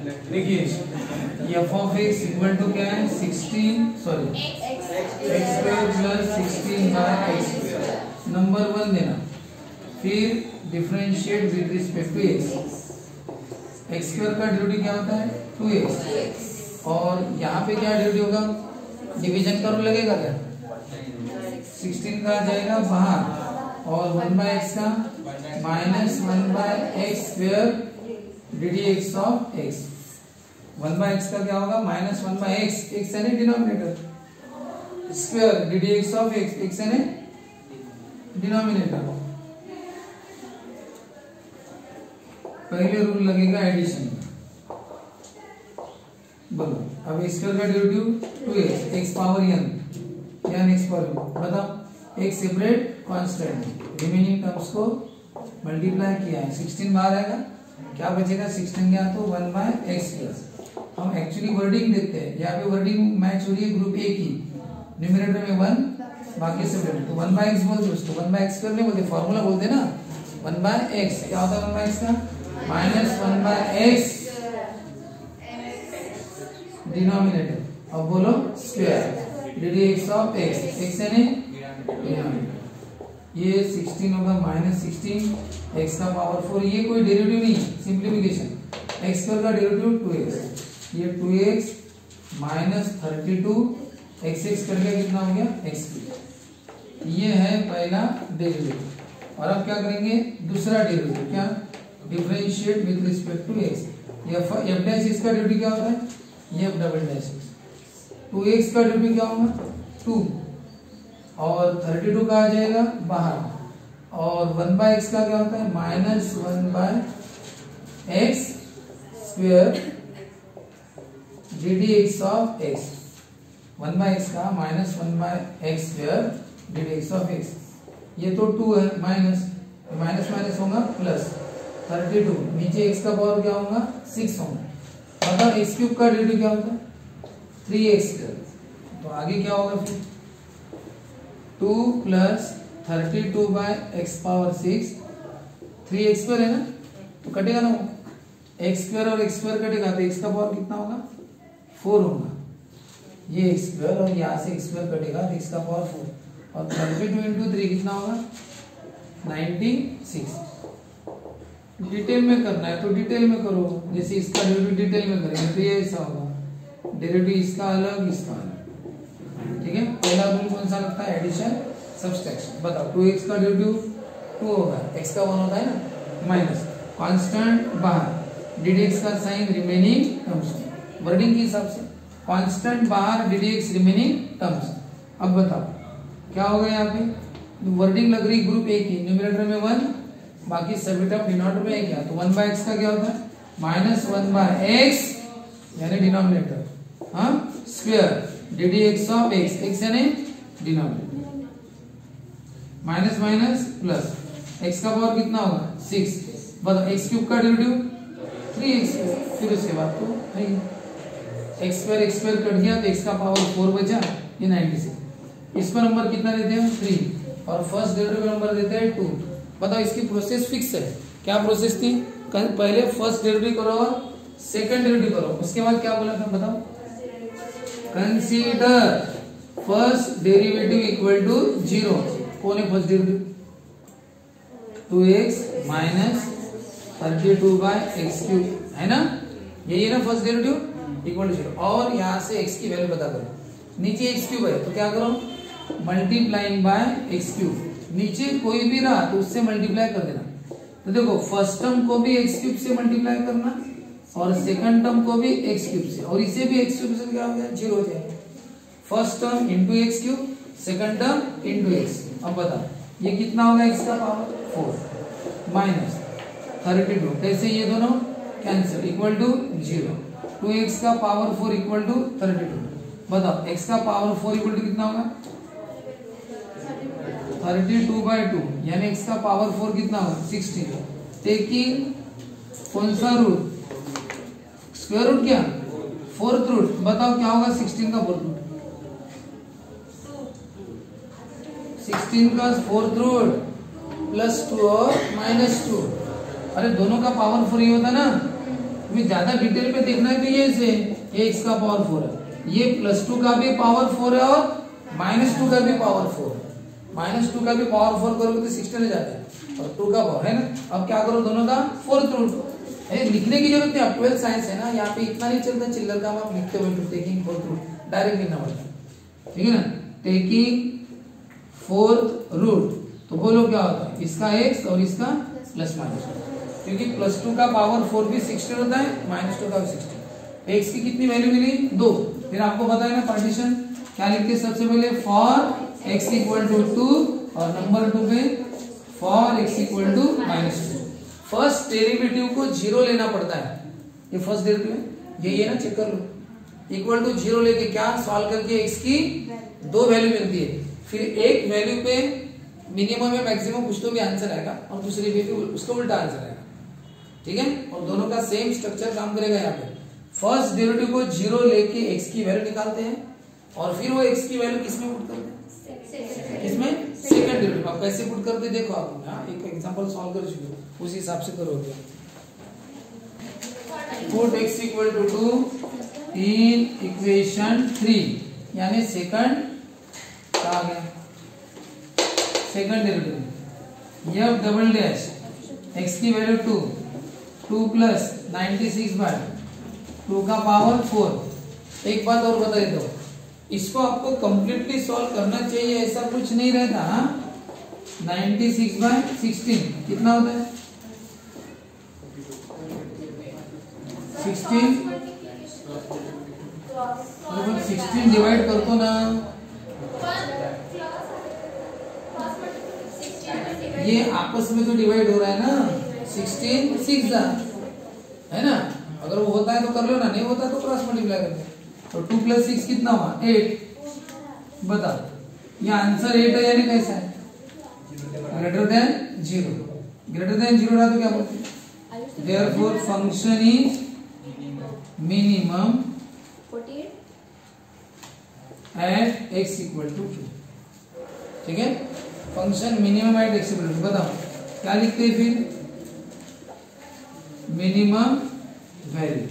देखिए F of X equal to क्या है 16 sorry X square plus 16 by X square number 1 देना, फिर differentiate with respect to X. X square का derivative क्या होता है 2x और यहाँ पे क्या डेरिवेटिव होगा, डिवीजन का रूल लगेगा क्या, 16 का आ जाएगा बाहर और 1/x का minus 1/x square ddx of x। 1/x का क्या होगा माइनस 1/x, x यानी denominator, square ddx of x, x यानी डिनोमिनेटर। पहले रूल लगेगा एडिशन का, बोलो अब स्क्वायर का derivative 2x, x power n x power u, बताओ एक सेपरेट कांस्टेंट, रिमेनिंग टर्म्स को मल्टीप्लाई किया है, 16 बाहर आएगा, क्या बचेगा 16 गया तो 1/x प्लस। हम एक्चुअली वर्डिंग देखते हैं, यहाँ पे वर्डिंग मैच हो रही है ग्रुप ए की, न्यूमरेटर में 1 बाकी सेपरेट, तो 1/x बोलते उसको, 1/x कर नहीं बोलते, फॉर्मूला बोलते ना 1/x। क्या होता है 1/x का माइनस 1/x डिनोमिनेटर, अब बोलो square ddx of x, x यानी डिनोमिनेटर। ये 16 होगा माइनस 16 x का पावर 4, ये कोई डेरिवेटिव नहीं है, सिंप्लीफिकेशन। x स्क्वायर का डेरिवेटिव 2x, ये 2x माइनस 32 x करके कितना हो गया x3। ये है पहला डेरिवेटिव। और अब क्या करेंगे दूसरा डेरिवेटिव, क्या differentiate with respect to x। f dash इसका डेरिवेटिव क्या होता है f डबल डैश, 2x का डेरिवेटिव क्या होगा 2 और 32 का आ जाएगा बाहर और 1/x का क्या होता है minus 1/x square ddx of x। 1/x का minus 1/x square ddx of x, ये तो 2 है, माइनस माइनस माइनस होगा प्लस 32, नीचे x का पावर क्या होगा 6 होगा, मतलब x क्यूब का डेरिवेटिव क्या होता है 3x स्क्वायर। तो आगे क्या होगा फिर 2 plus 32/x power 6, 3x square है ना, तो कटेगा ना x स्क्वायर और x स्क्वायर कटेगा तो x का पावर कितना होगा 4 होगा, ये x स्क्वायर और यहाँ से x स्क्वायर कटेगा तो x का पावर 4 और 32 इंटू 3 कितना होगा 96। डिटेल में करना है तो डिटेल में करो, जैसे इसका डेरिवेटिव डिटेल में करेंगे तो ये ऐसा होगा, डेरिवेटिव इसका अलग इसका अलग, ठीक है। पहला रूल कौन सा लगता है एडिशन सब्सट्रैक्शन, बताओ 2x का डेरिवेटिव 2 होगा, x का 1 होता है ना, माइनस कांस्टेंट बाहर ddx का साइन रिमेनिंग टर्म्स, वर्डिंग के हिसाब से कांस्टेंट बाहर ddx रिमेनिंग टर्म्स। अब बताओ क्या होगा, यहाँ पे वर्डिंग लग रही ग्रुप ए की, न्यूमरेटर में 1 बाकी सभी टर्म डिनोमिनेटर में एक है, तो 1/x का क्या होता है माइनस 1/x यानी डिनोमिनेटर, हाँ square ddx of x, x यानी denominator, minus minus plus, x का पावर कितना होगा 6, बताओ x क्यूब का डेरिवेटिव 3x, फिर उसके बाद तो नहीं x स्क्वायर कट गया तो x का पावर 4 बचा, ये 96। इसको नंबर कितना देते हैं 3 और फर्स्ट डेरिवेटिव नंबर देते हैं 2। बताओ इसकी प्रोसेस फिक्स है, क्या प्रोसेस थी, पहले फर्स्ट डेरिवेटिव करो और सेकंड डेरिवेटिव करो, उसके बाद क्या बोला था बताओ, consider first derivative equal to 0। कौन है first derivative 2x minus 32/x cube है ना, यही है ना फर्स्ट डेरिवेटिव इक्वल टू 0। और यहाँ से x की वैल्यू पता करो, नीचे x क्यूब है तो क्या करो मल्टीप्लाइंग बाय x क्यूब, नीचे कोई भी रहा तो उससे मल्टीप्लाई कर देना। तो देखो फर्स्ट टर्म को भी x क्यूब से मल्टीप्लाई करना और सेकंड टर्म को भी x क्यूब से, और इसे भी x क्यूब से क्या हो गया 0 हो जाएगा, first term into x cube, second term into x। अब बताओ ये कितना होगा x का पावर 4 माइनस 32, कैसे ये दोनों कैंसिल इक्वल टू 0, 2x का पावर 4 इक्वल टू 32। बताओ x का पावर 4 इक्वल टू कितना होगा 32/2, यानी x का पावर 4 कितना होगा 16। टेकिंग कौन सा रूट स्क्वायर रूट, क्या फोर्थ रूट, बताओ क्या होगा 16 का फोर्थ रूट, 16 का फोर्थ रूट प्लस 2 और माइनस 2, अरे दोनों का पावर 4 ही होता ना, तुम्हें ज्यादा डिटेल में देखना है तो ये से x का पावर 4 है, ये +2 का भी पावर 4 है और -2 का भी पावर 4 है। -2 का भी पावर 4 करोगे तो 16 हो जाता है और 2 का पावर है ना। अब क्या करो, दोनों का 4th रूट। लिखने की जरूरत नहीं, अब 12th साइंस है ना, यहाँ पे इतना नहीं चलता चिल्लर का, आप लिखते हुए टेकिंग 4th रूट डायरेक्ट लिखना पड़ता है, ठीक है ना। टेकिंग 4th रूट, तो बोलो क्या होता है, इसका x और इसका प्लस माइनस, क्योंकि +2 का पावर 4 भी 16 होता है, -2 का भी 16। x की कितनी वैल्यू मिली, 2। फिर आपको पता है ना पार्टीशन क्या लिखते हैं, सबसे पहले फॉर x इक्वल टू 2 और नंबर 2 पे for x equal to -2। First derivative को 0 लेना पड़ता है, ये फर्स्ट डेरिवेटिव यही है ना, चेक कर लो। इक्वल टू 0 लेके क्या सॉल्व करके x की 2 वैल्यू मिलती है, फिर एक वैल्यू पे मिनिमम या मैक्सिमम कुछ तो भी आंसर आएगा और दूसरी पे उसका उल्टा आंसर आएगा, ठीक है। और दोनों का सेम स्ट्रक्चर काम करेगा। यहाँ पे फर्स्ट डेरिवेटिव को 0 लेके x की वैल्यू निकालते हैं और फिर वो x की वैल्यू किसमें पुट करते हैं, किसमें, सेकंड डेरिवेटिव। आप कैसे पुट करते देखो, आप यहाँ एक एग्जांपल सॉल्व कर चुके हो, उसी हिसाब से करोगे। Put x equal to 2 in equation 3, यानी सेकंड क्या आ गया, second derivative. f double dash x की वैल्यू 2 प्लस 96/2 का पावर 4। एक बात और बता देता हूँ, इसको आपको कंप्लीटली सॉल्व करना चाहिए, ऐसा कुछ नहीं रहता। 96/16 कितना होता है, 16 डिवाइड कर दो ना, ये आपस में तो डिवाइड हो रहा है ना, 16 6 है ना। अगर वो होता है तो कर लो ना, नहीं होता तो क्रॉस मल्टीप्लाई कर दो। तो 2 + 6 कितना हुआ, 8। बता, ये आंसर 8 है यानी कैसा है, ग्रेटर देन 0। ग्रेटर देन 0 रहा तो क्या बोलते हैं, therefore function is minimum at x equal to 2, ठीक है। Function minimum at x equal to, बताओ क्या लिखते हैं फिर, मिनिमम वैल्यू।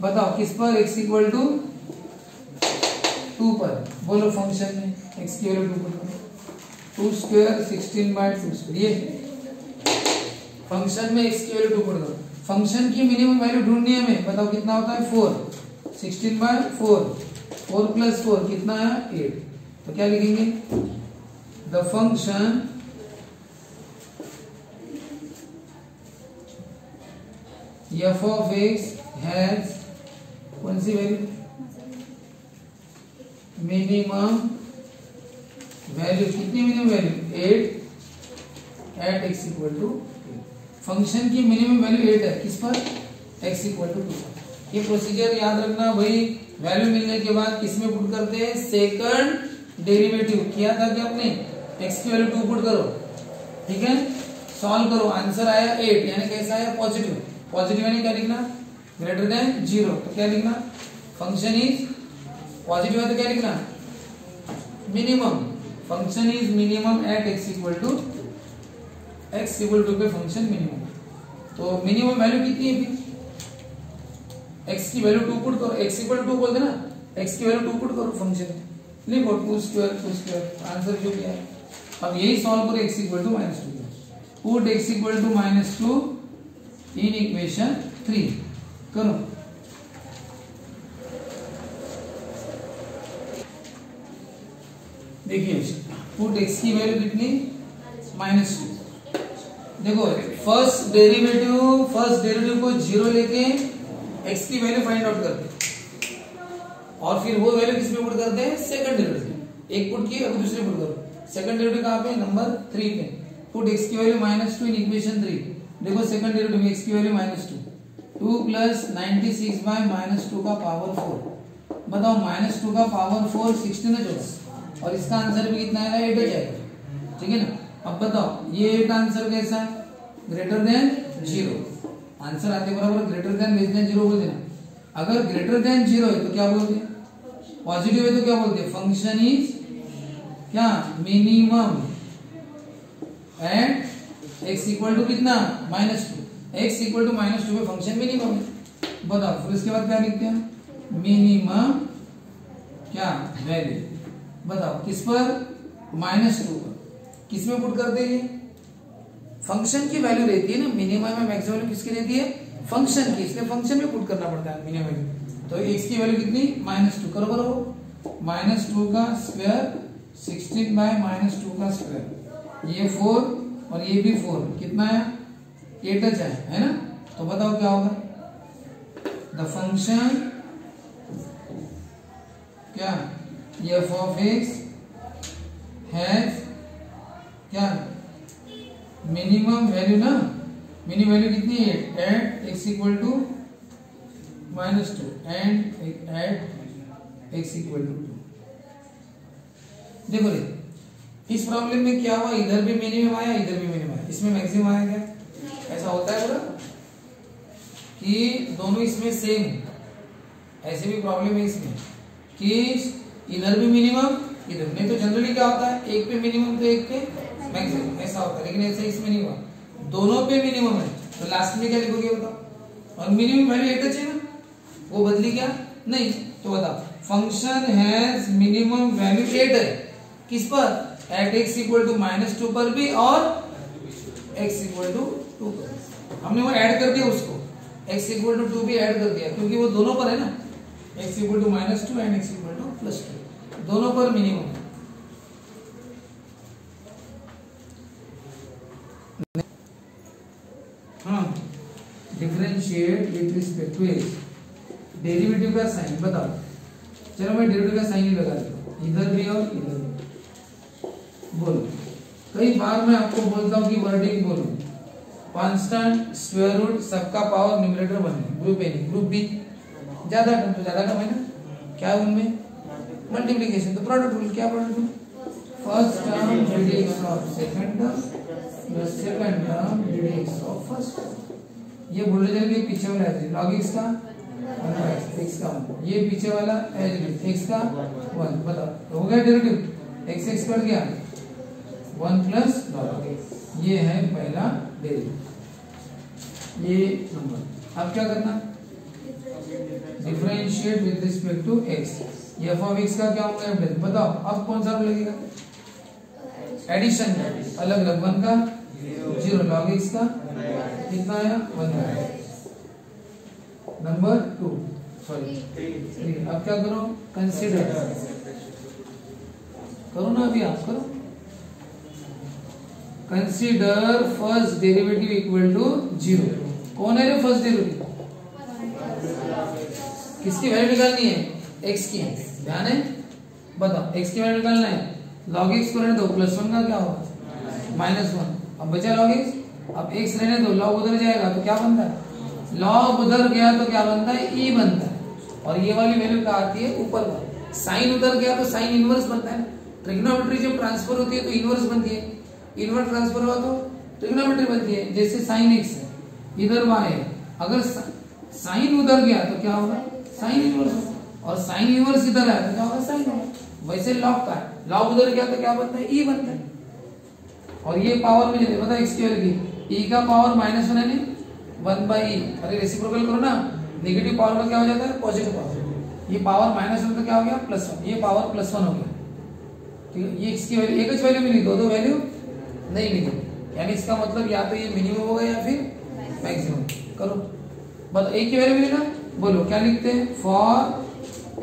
बताओ किस पर, x इक्वल टू 2 पर। बोलो फंक्शन में x की वैल्यू 2 पर, 2 स्क्वायर 16/2। ये फंक्शन में x की वैल्यू 2 पर दो। फंक्शन की मिनिमम वैल्यू ढूंढनी है हमें, बताओ कितना होता है, 4। 16/4, 4 + 4 कितना है, 8। तो क्या लिखेंगे, the function f of x has कौन सी वैल्यू, मिनिमम वैल्यू, कितनी minimum value, 8 at x equal to 8। Function की मिनिमम वैल्यू 8 है, किस पर, x इक्वल टू 2। ये प्रोसीजर याद रखना भाई, वैल्यू मिलने के बाद किसमें पुट करते हैं, सेकंड डेरिवेटिव। किया था कि आपने, x की वैल्यू 2 पुट करो, ठीक है, सॉल्व करो, आंसर आया 8, यानी कैसा आया, पॉजिटिव। पॉजिटिव यानी क्या लिखना, ग्रेटर देन 0। तो क्या लिखना, फंक्शन इज पॉजिटिव है तो क्या लिखना, minimum. Function is minimum at x equal to 2 पे फंक्शन मिनिमम। तो मिनिमम वैल्यू कितनी है फिर, x की वैल्यू 2 पुट करो, x इक्वल टू 2 बोल देना, x की वैल्यू 2 पुट करो फंक्शन में, लिखो 2 स्क्वायर आंसर जो क्या है। अब यही सॉल्व करो, x equal to -2। Put x equal to -2 in equation 3 करो। देखिए पुट x की वैल्यू कितनी, -2। देखो फर्स्ट डेरिवेटिव को 0 लेके x की वैल्यू फाइंड आउट करते हैं और फिर वो वैल्यू किसमें पुट करते हैं, सेकंड डेरिवेटिव। एक पुट की अभी दूसरे पुट करो, सेकंड डेरिवेटिव कहाँ पे, नंबर 3 पे। पुट x की वैल्यू -2 इन इक्वेशन 3। देखो सेकंड डेरिवेटिव में x की वैल्यू -2, 2 + 96/-2 का पावर 4। बताओ -2 का पावर 4 16 है, और इसका आंसर भी कितना आएगा, 8 जाएगा, ठीक है ना। अब बताओ ये 8 आंसर कैसा है, ग्रेटर देन 0। आंसर आते बराबर ग्रेटर देन लेस देन 0 बोल देना। अगर ग्रेटर देन 0 है तो क्या बोलते हैं, पॉजिटिव है तो क्या बोलते हैं, फंक्शन इज क्या, minimum at x equal to कितना, -2। x इक्वल टू -2 पे फंक्शन मिनिमम है। बताओ फिर उसके बाद क्या लिखते हैं, मिनिमम क्या वैल्यू, बताओ किस पर, -2 पर, किस में पुट कर देंगे, फंक्शन की वैल्यू रहती है ना, मिनिमम में मैक्सिमम वैल्यू किसकी रहती है, फंक्शन की, इसलिए फंक्शन में पुट करना पड़ता है मिनिमम वैल्यू। तो x की वैल्यू कितनी, -2 करो करो, -2 का स्क्वायर 16 बाय -2 का स्क्वायर, ये 4 और ये भी 4, कितना है 8 है ना। तो बताओ क्या होगा, द फंक्शन क्या f ऑफ x हैज क्या मिनिमम वैल्यू ना, मिनिमम वैल्यू कितनी है, at x equal to -2 and at x equal to 2। देखो रे, इस प्रॉब्लम में क्या हुआ, इधर भी मिनिमम आया इधर भी मिनिमम आया, इसमें मैक्सिमम आया क्या, ऐसा होता है पूरा कि दोनों इसमें सेम, ऐसे भी प्रॉब्लम है इसमें कि इधर भी मिनिमम इधर, नहीं तो जनरली क्या होता है एक पे मिनिमम तो एक पे मैक्सिमम, ऐसा होता है, लेकिन ऐसा इसमें नहीं हुआ, दोनों पे मिनिमम है, तो लास्ट में क्या लिखोगे बताओ, और मिनिमम वैल्यू 8 है ना, वो बदली क्या नहीं, तो बताओ फंक्शन हैज मिनिमम वैल्यू 8 है, किस पर, एट x इक्वल टू -2 पर भी और x इक्वल टू 2 पर, हमने वो ऐड कर दिया उसको, x इक्वल टू 2 भी ऐड कर दिया क्योंकि वो दोनों पर है ना, x equal to -2 and x equal to +2, दोनों पर मिनिमम है। हाँ, differentiate with respect to x, derivative का साइन बताओ, चलो मैं डेरिवेटिव का साइन ही लगा देता हूं, इधर भी और इधर भी, बोलो, कई बार मैं आपको बोलता हूं कि वर्डिंग बोलो, कांस्टेंट स्क्वायर रूट सबका पावर न्यूमरेटर 1 है, ग्रुप ए नहीं ग्रुप बी, ज्यादा टर्म तो ज्यादा टर्म है ना, क्या है उनमें मल्टीप्लिकेशन, तो प्रोडक्ट रूल, क्या product rule, first term deduct of second term plus second term deduct of first term, ये बोल रहे हैं पीछे वाला है log x का x का 1, ये पीछे वाला x का 1, बताओ हो गया डेरिवेटिव, x कर गया 1 प्लस log, ये है पहला डेरिवेटिव, ये नंबर। अब क्या करना, differentiate with respect to x, f of x का क्या होगा, बताओ अब कौन सा रूल लगेगा, एडिशन, अलग अलग 1 का 0, log x का कितना आया 1, नंबर 2 सॉरी 3। अब क्या करो, कंसीडर करो ना, अभी आप करो, consider first derivative equal to 0, कौन है रे फर्स्ट डेरिवेटिव, किसकी वैल्यू निकालनी है, x की, ध्यान है, बताओ x की वैल्यू निकालना है, log x को रहने दो, +1 का क्या होगा -1, अब बचा log x, अब x रहने दो, log उधर जाएगा तो क्या बनता है, log उधर गया तो क्या बनता है, e बनता है, और ये वाली वैल्यू क्या आती है ऊपर, साइन उधर गया तो साइन इनवर्स बनता है, ट्रिग्नोमेट्री जब ट्रांसफर होती है तो इनवर्स बनती है, इनवर्स ट्रांसफर हुआ तो ट्रिग्नोमेट्री बनती है, जैसे साइन x है इधर y है, अगर साइन उधर गया तो क्या होगा साइन इनवर्स, और साइन इनवर्स इधर आया तो क्या होगा साइन होगा, वैसे log का log उधर गया तो क्या बनता है e बनता है, और ये पावर में चले पता x की वैल्यू की, e का पावर -1 है 1/e, अरे रेसिप्रोकल करो ना, नेगेटिव पावर का क्या हो जाता है पॉजिटिव पावर, ये पावर -1 तो क्या हो गया +1, ये पावर +1 हो गया, ठीक है, ये x की वैल्यू एक ही वैल्यू मिली, दो वैल्यू नहीं मिली, यानी इसका मतलब या तो ये मिनिमम होगा या फिर मैक्सिमम, करो बस एक की वैल्यू मिली ना, बोलो क्या लिखते हैं, for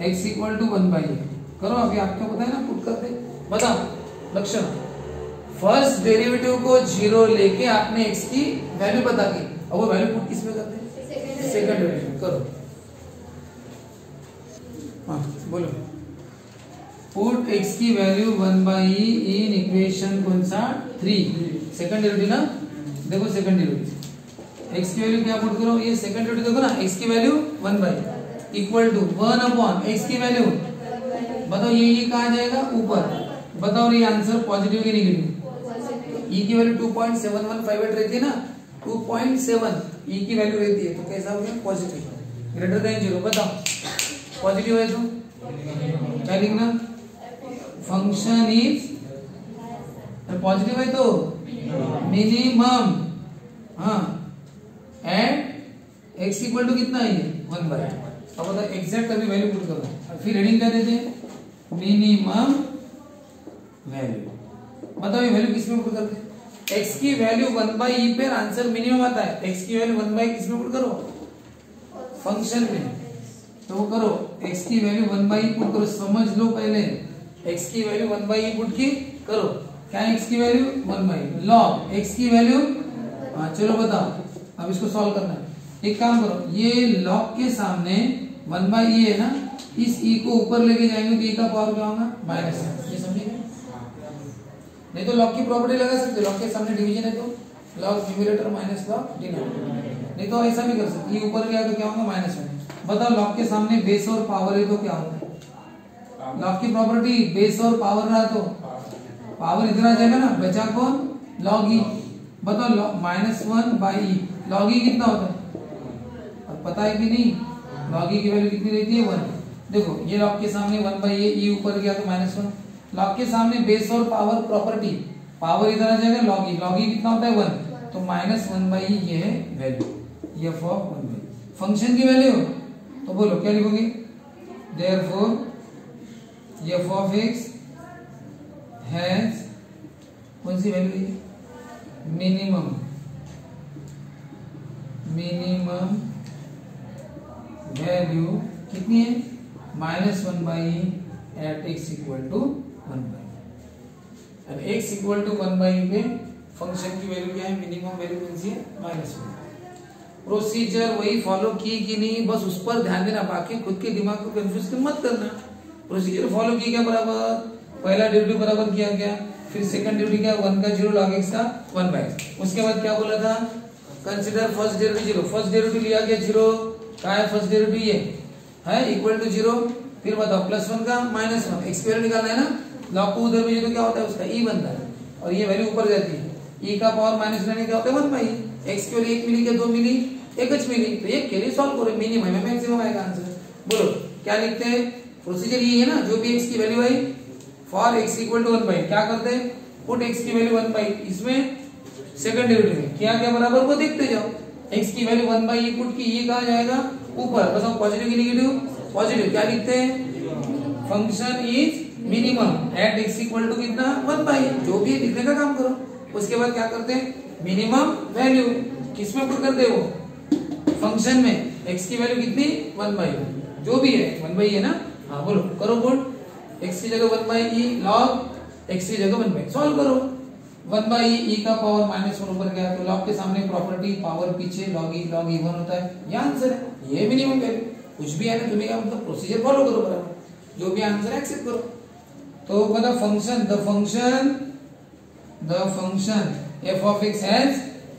x equal to 1/e, करो अभी आपको पता है ना, पुट करते, बताओ लक्षण, फर्स्ट डेरिवेटिव को 0 लेके आपने x की वैल्यू बता दी, अब वो वैल्यू पुट किसमें करते हैं, सेकंड डेरिवेटिव, करो हाँ बोलो, पुट x की वैल्यू 1/e इन इक्वेशन कौन सा 3, सेकंड डेरिवेटिव ना, देखो सेकंड डेरिवेटिव x की वैल्यू क्या पुट करो, ये सेकंड डेरिवेटिव देखो ना, x की value 1/e equal to 1/x की वैल्यू, बताओ ये कहा जाएगा ऊपर, बताओ ये आंसर पॉजिटिव की नेगेटिव, e की वैल्यू 2.7158 रहती है ना, 2.7 e की वैल्यू रहती है, तो कैसा हो गया पॉजिटिव, ग्रेटर देन 0, बताओ पॉजिटिव है तो क्या लिखना, फंक्शन इज पॉजिटिव है तो मिनिमम, हाँ एट x इक्वल टू कितना है 1/। अब बताओ एग्जैक्ट अभी वैल्यू पुट करो, फिर हेडिंग क्या देते हैं, मिनिमम वैल्यू। बताओ ये वैल्यू किसमें पुट करते हैं, x की वैल्यू 1/e पे आंसर मिनिमम आता है, x की वैल्यू 1/e किसमें पुट करो, फंक्शन में। तो वो करो, x की वैल्यू 1/e पुट करो, समझ लो पहले x की वैल्यू 1/e पुट की करो। क्या है x की वैल्यू 1/e, log x की वैल्यू, हाँ चलो बताओ अब इसको सॉल्व करना है। एक काम करो, ये log के सामने 1/e है ना, इस e को ऊपर लेके जाएंगे तो e का पावर क्या होगा, -1। ये समझिए, नहीं तो लॉग की प्रॉपर्टी लगा सकते हो, लॉग के सामने डिवीजन है तो log numerator minus log denominator, नहीं तो ऐसा भी कर सकते, ये ऊपर गया तो क्या होगा -1। बताओ लॉग के सामने बेस और पावर है तो क्या होता है, लॉग की प्रॉपर्टी बेस और पावर रहा तो पावर इधर आ जाएगा ना, बचा कौन, लॉग ई। बताओ -1/e, लॉग ई कितना होता है, अब पता है कि नहीं, लॉग ई की वैल्यू कितनी रहती है 1। देखो ये लॉग के सामने 1/e, ई ऊपर गया तो -1, लॉग के सामने बेस और पावर प्रॉपर्टी, पावर इधर आ जाएगा लॉग ई कितना होता है 1, तो -1/e ये है वैल्यू, ये f ऑफ 1/e फंक्शन की वैल्यू। तो बोलो क्या लिखोगे, therefore f of x has कौन सी वैल्यू है, मिनिमम वैल्यू कितनी है, -1/e at x equal to 1/e। And x equal to 1/e पे फंक्शन की वैल्यू क्या है, मिनिमम वैल्यू कौन सी है, -1। प्रोसीजर वही फॉलो की कि नहीं, बस उस पर ध्यान देना, बाकी खुद के दिमाग को कंफ्यूज मत करना। प्रोसीजर फॉलो की क्या बराबर, पहला ड्यूटी बराबर किया गया, फिर सेकंड ड्यूटी क्या 1 का 0 log x का 1/x। उसके बाद क्या बोला था, consider first derivative 0, first derivative लिया गया 0, क्या है फर्स्ट डेरिवेटिव ये है इक्वल टू 0। फिर बताओ +1 का -1, x की वैल्यू निकालना है ना, लॉग को उधर भेजे तो क्या होता है उसका e बनता है, और ये वैल्यू ऊपर जाती है, e का पावर -1 क्या होता है 1/e, x की वैल्यू 1 मिली क्या 2 मिली, 1 मिली, तो एक के लिए सॉल्व करो, मिनिमम है मैक्सिमम आएगा आंसर। बोलो क्या लिखते हैं, प्रोसीजर ये है ना, जो भी x की वैल्यू आई for x equal to 1/e क्या करते हैं, पुट x की वैल्यू 1/e, इसमें सेकंड डेरिवेटिव में क्या क्या बराबर को देखते जाओ, x की वैल्यू 1/e पुट की, ये कहां जाएगा ऊपर, बताओ पॉजिटिव की नेगेटिव, पॉजिटिव, क्या लिखते हैं, function is minimum at x equal to कितना 1/e, जो भी लिखने का काम करो। उसके बाद क्या करते हैं, मिनिमम वैल्यू किसमें पुट करते हो, फंक्शन में, x की वैल्यू कितनी 1/e, जो भी है 1/e है ना, हाँ बोलो करो पुट, x की जगह 1/e log x की जगह 1/e, सॉल्व करो, 1/e e का पावर -1 ऊपर गया तो log के सामने प्रॉपर्टी पावर पीछे log e 1 होता है, ये आंसर है, ये मिनिमम वैल्यू। कुछ भी है ना तुम्हें क्या मतलब, प्रोसीजर फॉलो करो बराबर, जो भी आंसर एक्सेप्ट करो। तो बता function the function f of x has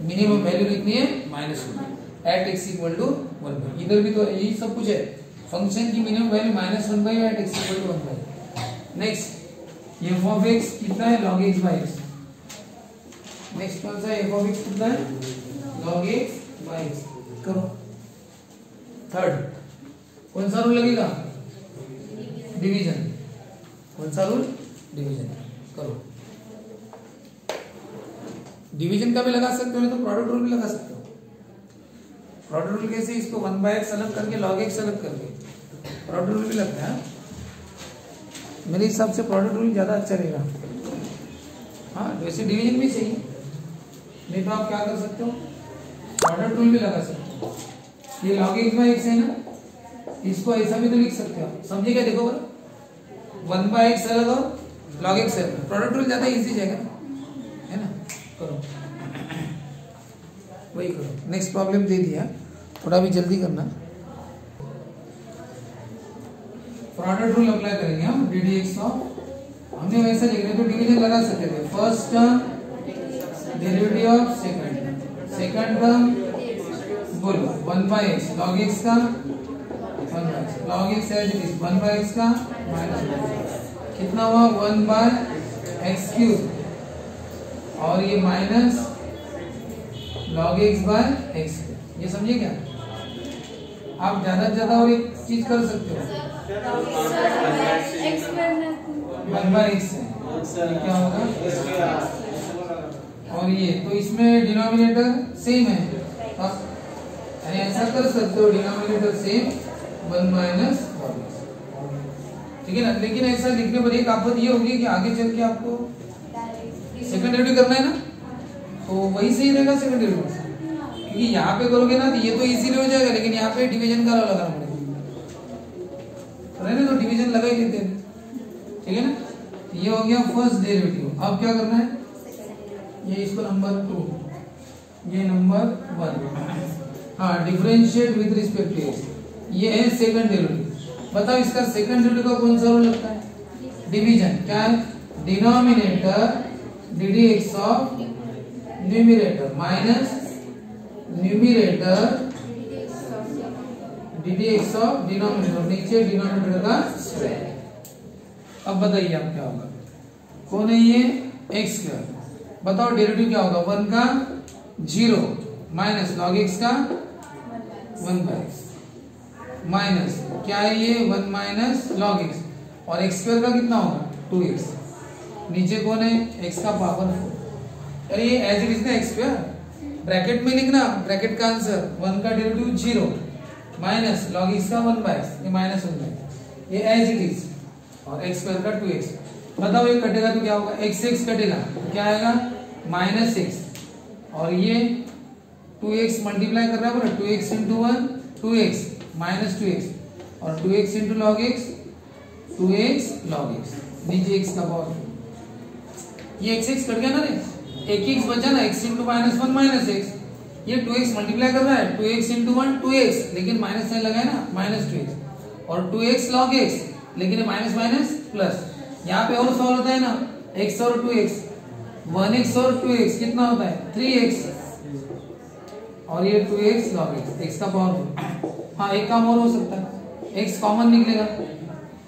minimum value कितनी है -1 eight x equal to 1/e, इधर भी तो यही सब कुछ है, फंक्शन की minimum value -1/e at x equal to 1/e। Next f of x कितना है log x by x, next कौन सा f ऑफ x कितना है log x by x, करो। थर्ड कौन सा रूल लगेगा, डिवीजन, कौन सा रूल, डिवीजन, करो। डिवीजन का भी लगा सकते हो, नहीं तो प्रोडक्ट रूल भी लगा सकते हो। प्रोडक्ट रूल कैसे, इसको 1/x अलग करके log x अलग करके प्रोडक्ट रूल भी लगता है, मेरे हिसाब से प्रोडक्ट रूल ज्यादा अच्छा रहेगा। हाँ वैसे डिवीजन भी चाहिए, नहीं तो आप क्या कर सकते हो, प्रोडक्ट रूल भी लगा सकते हो। ये log x by x है ना, इसको ऐसा भी तो लिख सकते हो, समझे क्या, देखो बड़ा 1/x अलग और log x अलग, प्रोडक्ट रूल ज्यादा इजी जाएगा ना, है ना, करो वही करो। नेक्स्ट प्रॉब्लम दे दिया, थोड़ा भी जल्दी करना। प्रोडक्ट रूल अप्लाई करेंगे हम, ddx ऑफ, हमने वैसा लिख रहे तो डिवीजन लगा सकते थे, first term derivative of second term, बोलो 1/x log x का 1/x log x as it is 1/x का -1 कितना हुआ 1/x3, और ये minus log x by x, ये समझिए क्या। आप ज्यादा से ज्यादा और एक चीज कर सकते हो, 1/x है क्या होगा, और ये तो इसमें डिनोमिनेटर सेम है यानी ऐसा कर सकते हो denominator same 1 minus log x, ठीक है ना। लेकिन ऐसा लिखने पर एक आफत ये होगी कि आगे चल के आपको सेकंड डेरिवेटिव करना है ना, तो वही सही रहेगा सेकंड डेरिवेटिव, क्योंकि यहाँ पे करोगे ना तो ये तो इजीली हो जाएगा, लेकिन यहाँ पे डिवीजन का लगाना पड़ेगा, तो डिवीजन लगा ही लेते हैं, ठीक है ना। ये हो गया फर्स्ट डेरिवेटिव। अब क्या करना है, ये इसको नंबर 2, ये नंबर 1, हाँ differentiate with respect to X, ये है सेकंड डेरिवेटिव। बताओ इसका सेकंड डेरिवेटिव का कौन सा रूल लगता है, डिवीजन। क्या है, denominator D x of numerator minus numerator D x of denominator, नीचे डिनोमिनेटर का स्क्वायर। अब बताइए आप क्या होगा, कौन है ये एक्स स्क्वायर, बताओ डेरिवेटिव क्या होगा, 1 का 0 माइनस लॉग एक्स का 1 बाय एक्स माइनस क्या है ये 1 माइनस लॉग एक्स, और एक्स स्क्वायर का कितना होगा 2x, नीचे कौन है x का पावर 4। अरे ये एज इट इज ना एक्स स्क्वायर, ब्रैकेट में लिखना, ब्रैकेट का आंसर 1 का डेरिवेटिव 0 माइनस लॉग x का 1 बाय x, ये माइनस 1 बाय, ये एज इट इज, और x स्क्वायर का 2x। बताओ ये कटेगा तो क्या होगा, x x कटेगा तो क्या आएगा माइनस x, और ये 2x मल्टीप्लाई कर रहा है बोला, 2x into 1 2x minus 2x, और 2x into log x 2x log x, नीचे x का पावर, ये x x कट गया ना रे, एक x बचा ना, x into minus 1 minus x, ये 2x मल्टीप्लाई कर रहा है, 2x इंटू 1 2x, लेकिन माइनस साइन लगा है ना, माइनस 2x, और 2x log x, लेकिन माइनस माइनस प्लस, यहाँ पे और सॉल्व होता है ना, x और 2x, 1x और 2x कितना होता है 3x, और ये 2x log x, x का पावर। हाँ एक काम और हो सकता है, x कॉमन निकलेगा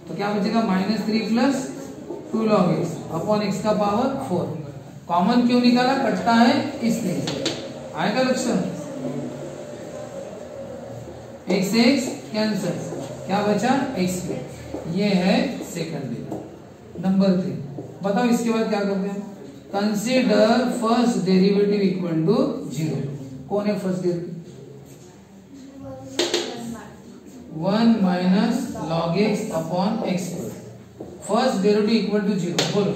तो क्या बचेगा -3 plus 2 log x upon x का पावर 4। कॉमन क्यों निकाला, कटता है इसलिए, आएगा लक्षण, x x कैंसिल, क्या बचा x2, ये है सेकंड डेरिवेटिव। नंबर 3 बताओ इसके बाद क्या करते हैं, consider first derivative equal to 0। कौन है first derivative, 1 minus log X upon X square, first derivative equal to 0। बोलो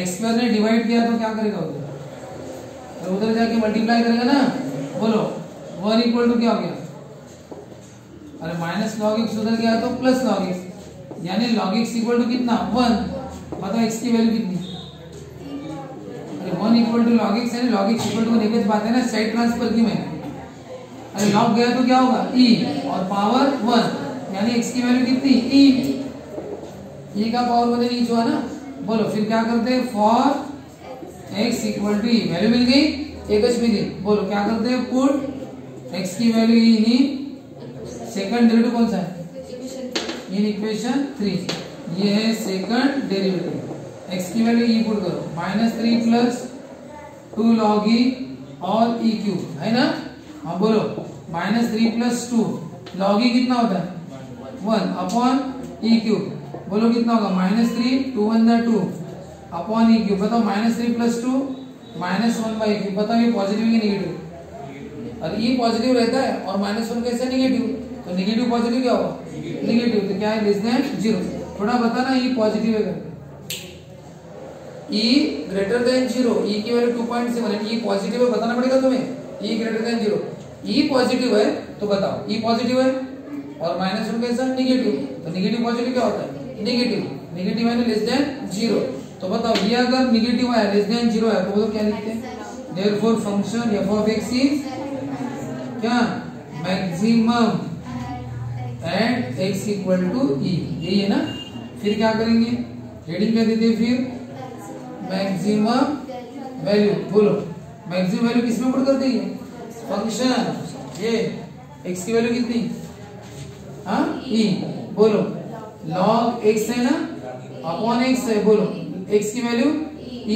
एक्स स्क्वायर ने डिवाइड किया तो क्या करेगा उधर, तो उधर जाके मल्टीप्लाई करेगा ना, बोलो 1 इक्वल टू क्या हो गया, अरे माइनस लॉग एक्स उधर गया तो प्लस लॉग एक्स, यानी लॉग एक्स इक्वल टू कितना 1, बताओ एक्स की वैल्यू कितनी, अरे 1 इक्वल टू लॉग एक्स है, लॉग एक्स इक्वल टू एक ही बात है ना, साइड ट्रांसफर की मैंने, अरे लॉग गया तो क्या होगा e और पावर 1, यानी x की वैल्यू कितनी e का पावर बदल नीचे हुआ ना। बोलो फिर क्या करते हैं, for x equal to e, value मिल गई, एक मिली, बोलो क्या करते हैं, पुट x की वैल्यू इन सेकंड डेरिवेटिव, कौन सा है इन इक्वेशन 3, ये है सेकंड डेरिवेटिव, x की वैल्यू e पुट करो, -3 प्लस 2 log e और e क्यूब है ना। हाँ बोलो -3 प्लस 2 log e कितना होता है 1 अपॉन e क्यूब, बोलो कितना होगा -3 2 1 2 अपॉन e क्यूब, बताओ -3 प्लस 2 -1 बाई क्यूब, बताओ ये पॉजिटिव की नेगेटिव, और e पॉजिटिव रहता है और -1 कैसे नेगेटिव, तो नेगेटिव पॉजिटिव क्या होगा नेगेटिव, तो क्या है लेस देन 0, थोड़ा बताना e पॉजिटिव है करके, e ग्रेटर देन 0, e की वैल्यू 2.7 है, e पॉजिटिव है बताना पड़ेगा तुम्हें, e greater than 0, e positive है तो बताओ e पॉजिटिव है और -1 कैसा नेगेटिव, तो नेगेटिव पॉजिटिव क्या होता है नेगेटिव है लेस देन 0, तो बताओ ये अगर नेगेटिव है लेस देन 0 है तो वो क्या लिखते हैं, therefore function f of x is क्या maximum at x equal to e, यही है ना। फिर क्या करेंगे, हेडिंग क्या देते हैं, फिर मैक्सिमम वैल्यू, बोलो मैक्सिमम वैल्यू किसमें पुट करते हैं, फंक्शन ये x की वैल्यू कितनी, हाँ e, बोलो log x है ना अपॉन x है, बोलो x की वैल्यू e,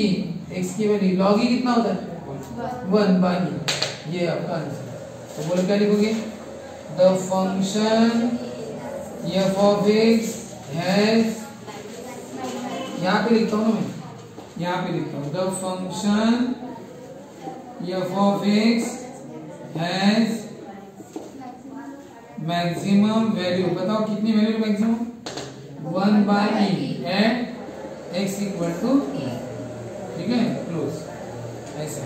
x की वैल्यू log e कितना होता है 1 बाई e, ये आपका आंसर। तो बोलो क्या लिखोगे, the function f of x has, यहाँ पे लिखता हूँ ना मैं, यहाँ पे लिखता हूँ the function f of x has maximum value बताओ कितनी value maximum 1/e at x equal to, ठीक है, क्लोज ऐसा।